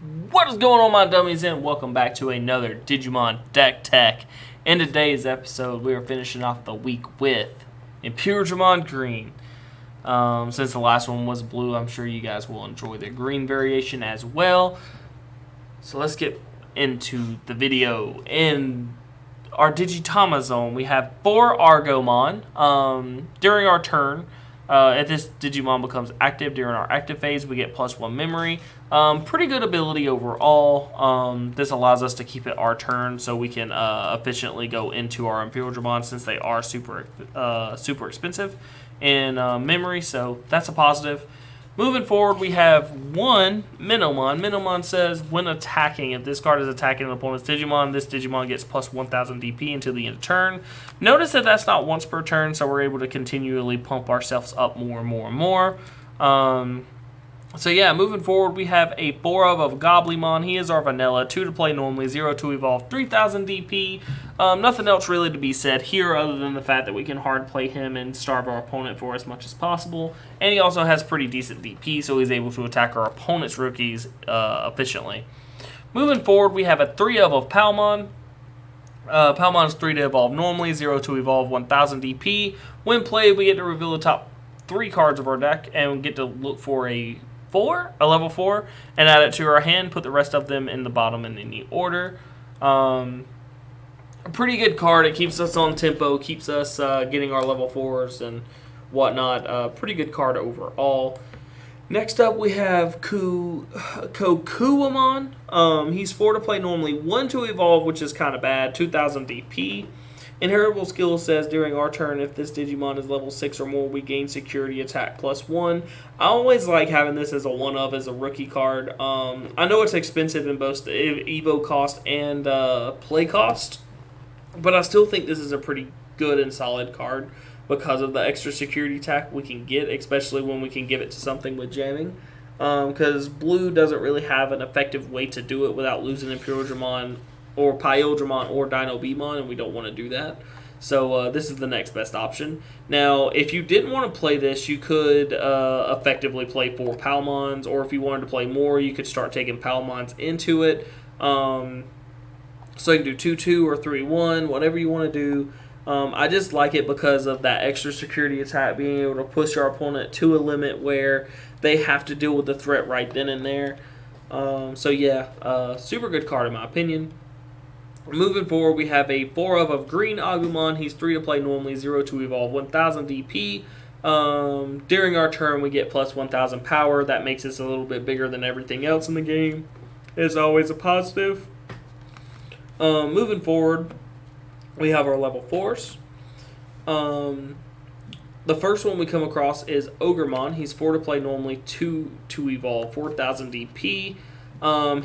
What is going on, my dummies, and welcome back to another Digimon Deck Tech. In today's episode, we are finishing off the week with Imperialdramon Green. Since the last one was blue, I'm sure you guys will enjoy the green variation as well. So let's get into the video. In our Digitama zone, we have 4 Argomon. During our turn, if this Digimon becomes active during our active phase, we get +1 memory. Pretty good ability overall. This allows us to keep it our turn so we can efficiently go into our Imperialdramon since they are super expensive in memory, so that's a positive. Moving forward, we have 1 Minomon. Minomon says, when attacking, if this card is attacking an opponent's Digimon, this Digimon gets plus 1000 DP until the end of turn. Notice that that's not once per turn, so we're able to continually pump ourselves up more and more and more. So yeah, moving forward, we have a 4 of Goblymon. He is our vanilla, 2 to play normally, 0 to evolve, 3000 DP. Nothing else really to be said here other than the fact that we can hard play him and starve our opponent for as much as possible. And he also has pretty decent DP, so he's able to attack our opponent's rookies efficiently. Moving forward, we have a 3 of Palmon. Palmon is 3 to evolve normally, 0 to evolve, 1000 DP. When played, we get to reveal the top 3 cards of our deck and we get to look for a level 4, and add it to our hand, put the rest of them in the bottom in any order. A pretty good card. It keeps us on tempo, keeps us getting our level 4s and whatnot. Pretty good card overall. Next up, we have Kokuamon. He's 4 to play normally, 1 to evolve, which is kind of bad, 2000 DP. Inheritable skill says, during our turn, if this Digimon is level 6 or more, we gain security attack +1. I always like having this as a 1-of as a rookie card. I know it's expensive in both Evo cost and play cost, but I still think this is a pretty good and solid card because of the extra security attack we can get, especially when we can give it to something with jamming. Because blue doesn't really have an effective way to do it without losing Imperialdramon or Pyodramon or Dinobemon, and we don't want to do that. So this is the next best option. Now, if you didn't want to play this, you could effectively play 4 Palmons, or if you wanted to play more, you could start taking Palmons into it. So you can do 2-2 or 3-1, whatever you want to do. I just like it because of that extra security attack, being able to push our opponent to a limit where they have to deal with the threat right then and there. So yeah, super good card in my opinion. Moving forward, we have a 4 of Green Agumon. He's 3 to play normally, 0 to evolve, 1000 DP. During our turn, we get plus 1000 power. That makes us a little bit bigger than everything else in the game. It's always a positive. Moving forward, we have our level 4s. The first one we come across is Ogremon. He's 4 to play normally, 2 to evolve, 4000 DP.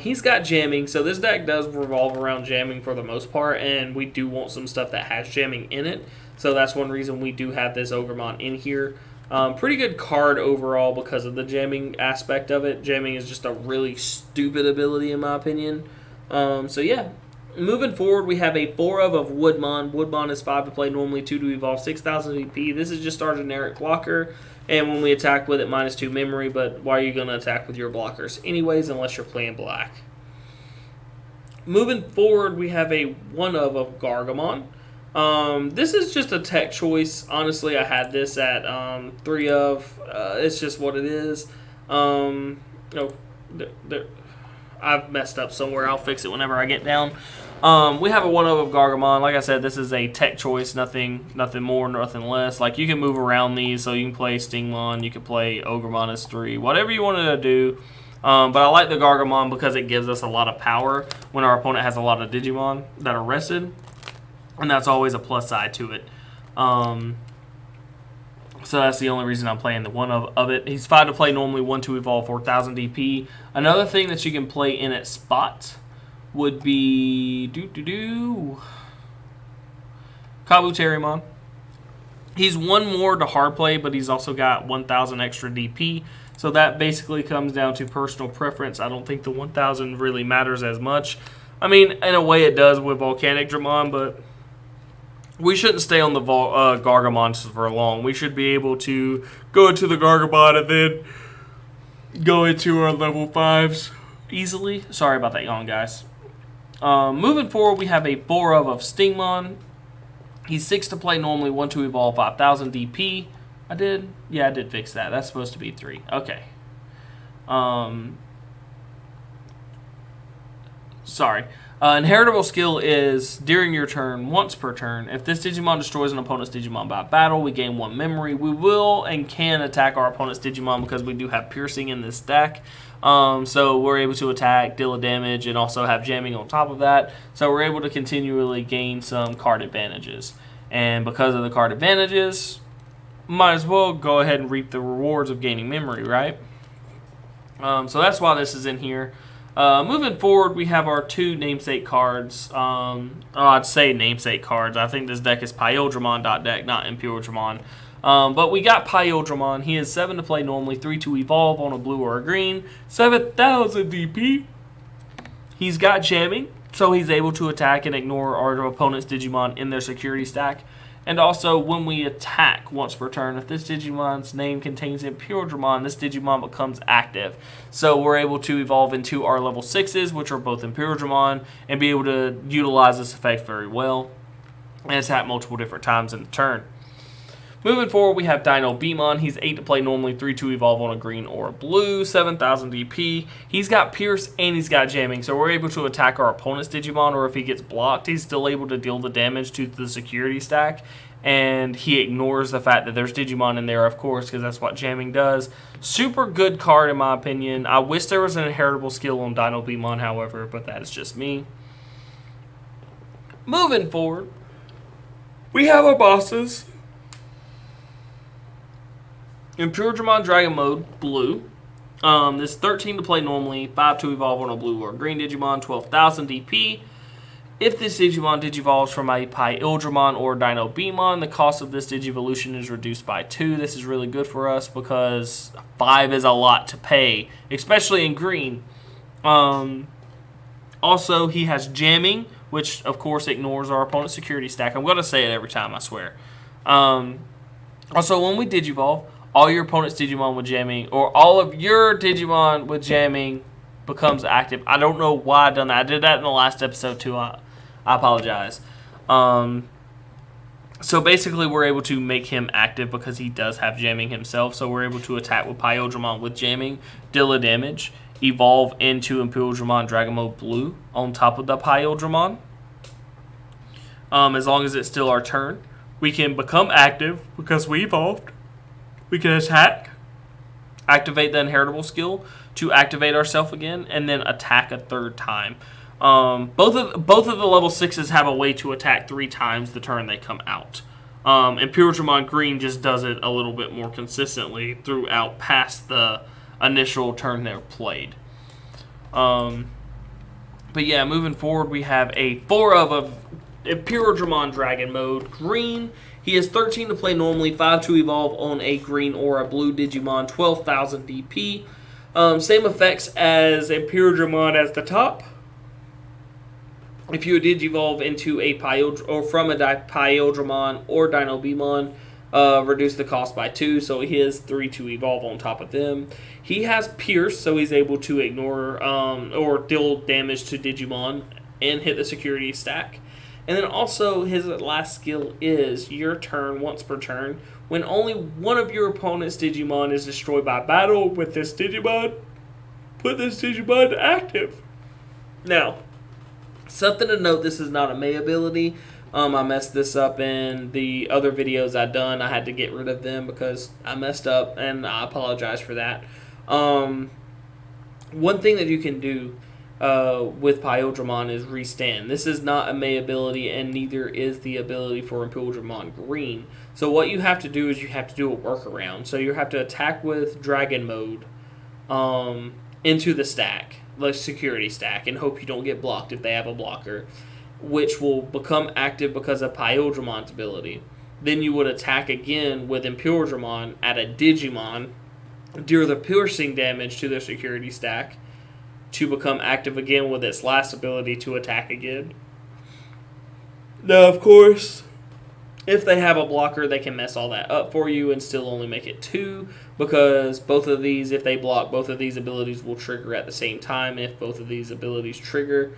He's got jamming, so this deck does revolve around jamming for the most part, and we do want some stuff that has jamming in it, so that's one reason we do have this Ogremon in here. Pretty good card overall because of the jamming aspect of it. Jamming is just a really stupid ability in my opinion. So yeah. Moving forward, we have a 4 of Woodmon. Woodmon is 5 to play normally, 2 to evolve, 6000 DP. This is just our generic blocker, and when we attack with it, -2 memory, but why are you going to attack with your blockers anyways, unless you're playing black? Moving forward, we have a 1 of Gargamon. This is just a tech choice. Honestly, I had this at 3 of. It's just what it is. I've messed up somewhere. I'll fix it whenever I get down. We have a 1 of Gargamon. Like I said, this is a tech choice. Nothing more, nothing less. Like, you can move around these, so you can play Stingmon, you can play Ogremon as 3, whatever you wanted to do. But I like the Gargamon because it gives us a lot of power when our opponent has a lot of Digimon that are rested, and that's always a plus side to it. So that's the only reason I'm playing the 1 of it. He's 5 to play normally, 1 to evolve, 4000 DP. Another thing that you can play in its spot would be Kabuterimon. He's 1 more to hard play, but he's also got 1000 extra DP. So that basically comes down to personal preference. I don't think the 1000 really matters as much. I mean, in a way it does with Volcanic Dramon, but we shouldn't stay on the Gargamons for long. We should be able to go into the Gargamon and then go into our level 5s easily. Sorry about that yawn, guys. Moving forward, we have a 4 of Stingmon. He's 6 to play normally, 1 to evolve, 5,000 DP. I did fix that. That's supposed to be 3. Okay. Sorry. Inheritable skill is during your turn, once per turn. If this Digimon destroys an opponent's Digimon by battle, we gain 1 memory. We will and can attack our opponent's Digimon because we do have piercing in this deck. So we're able to attack, deal a damage, and also have jamming on top of that. So we're able to continually gain some card advantages. And because of the card advantages, might as well go ahead and reap the rewards of gaining memory, right? So that's why this is in here. Moving forward, we have our 2 namesake cards. I'd say namesake cards. I think this deck is Imperialdramon.deck, not Imperialdramon. But we got Imperialdramon. He is 7 to play normally, 3 to evolve on a blue or a green, 7,000 DP. He's got jamming, so he's able to attack and ignore our opponent's Digimon in their security stack. And also, when we attack once per turn, if this Digimon's name contains Imperialdramon, this Digimon becomes active. So we're able to evolve into our level 6s, which are both Imperialdramon, and be able to utilize this effect very well and attack multiple different times in the turn. Moving forward, we have Digimon. He's 8 to play normally, 3 to evolve on a green or a blue, 7,000 DP. He's got Pierce and he's got Jamming, so we're able to attack our opponent's Digimon, or if he gets blocked, he's still able to deal the damage to the security stack, and he ignores the fact that there's Digimon in there, of course, because that's what Jamming does. Super good card, in my opinion. I wish there was an inheritable skill on Digimon, however, but that is just me. Moving forward, we have our bosses. Imperialdramon Dragon Mode, blue. This 13 to play normally, 5 to evolve on a blue or green Digimon, 12,000 DP. If this Digimon digivolves from a Imperialdramon or Dinobemon, the cost of this Digivolution is reduced by 2. This is really good for us because 5 is a lot to pay, especially in green. Also, he has Jamming, which of course ignores our opponent's security stack. I'm going to say it every time, I swear. Also, when we Digivolve, all your opponent's Digimon with Jamming, or all of your Digimon with Jamming, becomes active. I don't know why I've done that. I did that in the last episode too. I apologize. So basically, we're able to make him active because he does have Jamming himself. So we're able to attack with Imperialdramon with Jamming, deal a damage, evolve into Imperialdramon Dragon Mode Blue on top of the Imperialdramon. As long as it's still our turn, we can become active because we evolved. We can attack, activate the inheritable skill to activate ourselves again, and then attack a 3rd time. Both of the level 6s have a way to attack 3 times the turn they come out. Imperialdramon Green just does it a little bit more consistently throughout past the initial turn they're played. But yeah, moving forward, we have a 4 of Imperialdramon Dragon Mode, green. He is 13 to play normally, 5 to evolve on a green or a blue Digimon, 12,000 DP. Same effects as Imperialdramon as the top. If you did evolve into a from a Imperialdramon or Dinobemon, reduce the cost by 2, so he has 3 to evolve on top of them. He has Pierce, so he's able to ignore or deal damage to Digimon and hit the security stack. And then also his last skill is your turn once per turn. When only one of your opponent's Digimon is destroyed by battle with this Digimon, put this Digimon active. Now, something to note, this is not a May ability. I messed this up in the other videos I've done. I had to get rid of them because I messed up, and I apologize for that. One thing that you can do with Imperialdramon is restand. This is not a May ability, and neither is the ability for Imperialdramon Green. So what you have to do is you have to do a workaround. So you have to attack with Dragon Mode into the stack, like security stack, and hope you don't get blocked if they have a blocker, which will become active because of Imperialdramon's ability. Then you would attack again with Imperialdramon at a Digimon, deal the piercing damage to their security stack, to become active again with its last ability to attack again. Now, of course, if they have a blocker, they can mess all that up for you and still only make it 2. because both of these, if they block, both of these abilities will trigger at the same time. If both of these abilities trigger,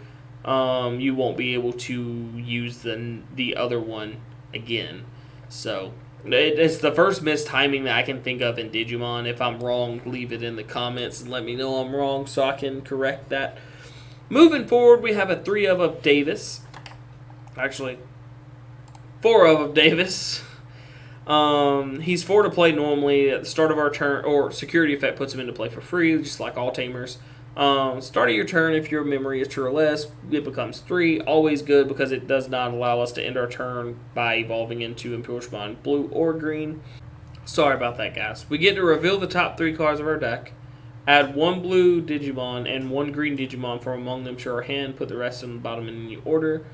you won't be able to use the other one again. So it's the first missed timing that I can think of in Digimon. If I'm wrong, leave it in the comments and let me know I'm wrong so I can correct that. Moving forward, we have a 3 of Davis. Actually, 4 of Davis. He's 4 to play normally. At the start of our turn, or security effect puts him into play for free, just like all tamers. Start of your turn, if your memory is 2 or less, it becomes 3. Always good because it does not allow us to end our turn by evolving into Imperialdramon blue or green. Sorry about that, guys. We get to reveal the top 3 cards of our deck, add 1 blue Digimon and 1 green Digimon from among them to our hand, put the rest in the bottom in any order.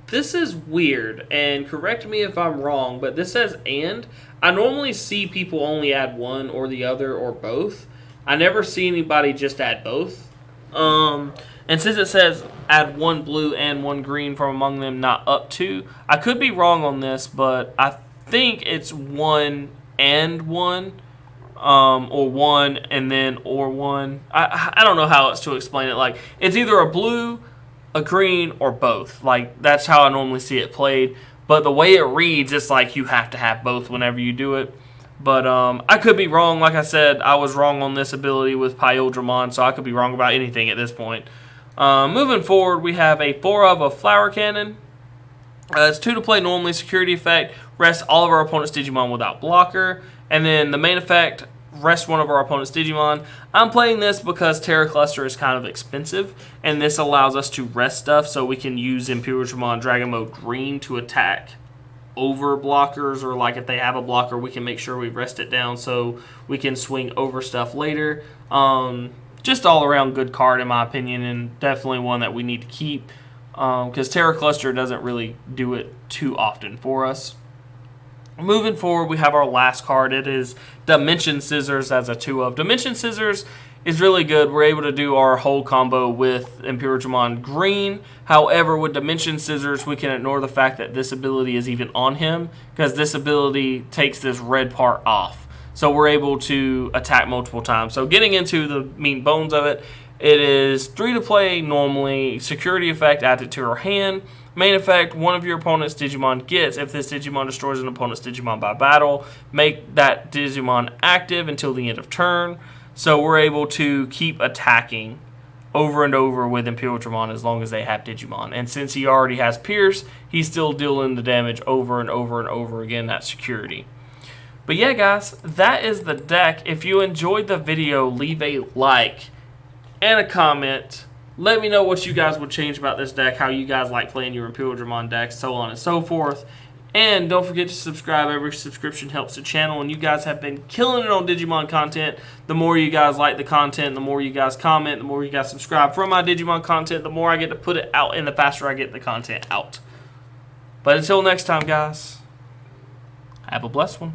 This is weird, and correct me if I'm wrong, but this says and. I normally see people only add one or the other or both. I never see anybody just add both. And since it says add 1 blue and 1 green from among them, not up to, I could be wrong on this, but I think it's 1 and 1, or 1 and then or 1. I don't know how else to explain it. Like, it's either a blue, a green, or both. Like, that's how I normally see it played. But the way it reads, it's like you have to have both whenever you do it. But I could be wrong. Like I said, I was wrong on this ability with Imperialdramon, so I could be wrong about anything at this point. Moving forward, we have a 4 of a Flower Cannon. It's 2 to play normally. Security effect, rest all of our opponent's Digimon without blocker. And then the main effect, rest one of our opponent's Digimon. I'm playing this because Terra Cluster is kind of expensive, and this allows us to rest stuff so we can use Imperialdramon Dragon Mode Green to attack over blockers, or like if they have a blocker, we can make sure we rest it down so we can swing over stuff later. Just all around good card in my opinion, and definitely one that we need to keep because Terra Cluster doesn't really do it too often for us. Moving forward, we have our last card. It is Dimension Scissors as a 2 of. Dimension Scissors is really good. We're able to do our whole combo with Imperialdramon Green. However, with Dimension Scissors, we can ignore the fact that this ability is even on him, because this ability takes this red part off. So we're able to attack multiple times. So getting into the meat and bones of it, it is 3 to play normally. Security effect, add it to her hand. Main effect, one of your opponent's Digimon gets. If this Digimon destroys an opponent's Digimon by battle, make that Digimon active until the end of turn. So we're able to keep attacking over and over with Imperialdramon as long as they have Digimon. And since he already has Pierce, he's still dealing the damage over and over and over again, that security. But yeah, guys, that is the deck. If you enjoyed the video, leave a like and a comment. Let me know what you guys would change about this deck, how you guys like playing your Imperialdramon decks, so on and so forth. And don't forget to subscribe. Every subscription helps the channel, and you guys have been killing it on Digimon content. The more you guys like the content, the more you guys comment, the more you guys subscribe from my Digimon content, the more I get to put it out and the faster I get the content out. But until next time, guys, have a blessed one.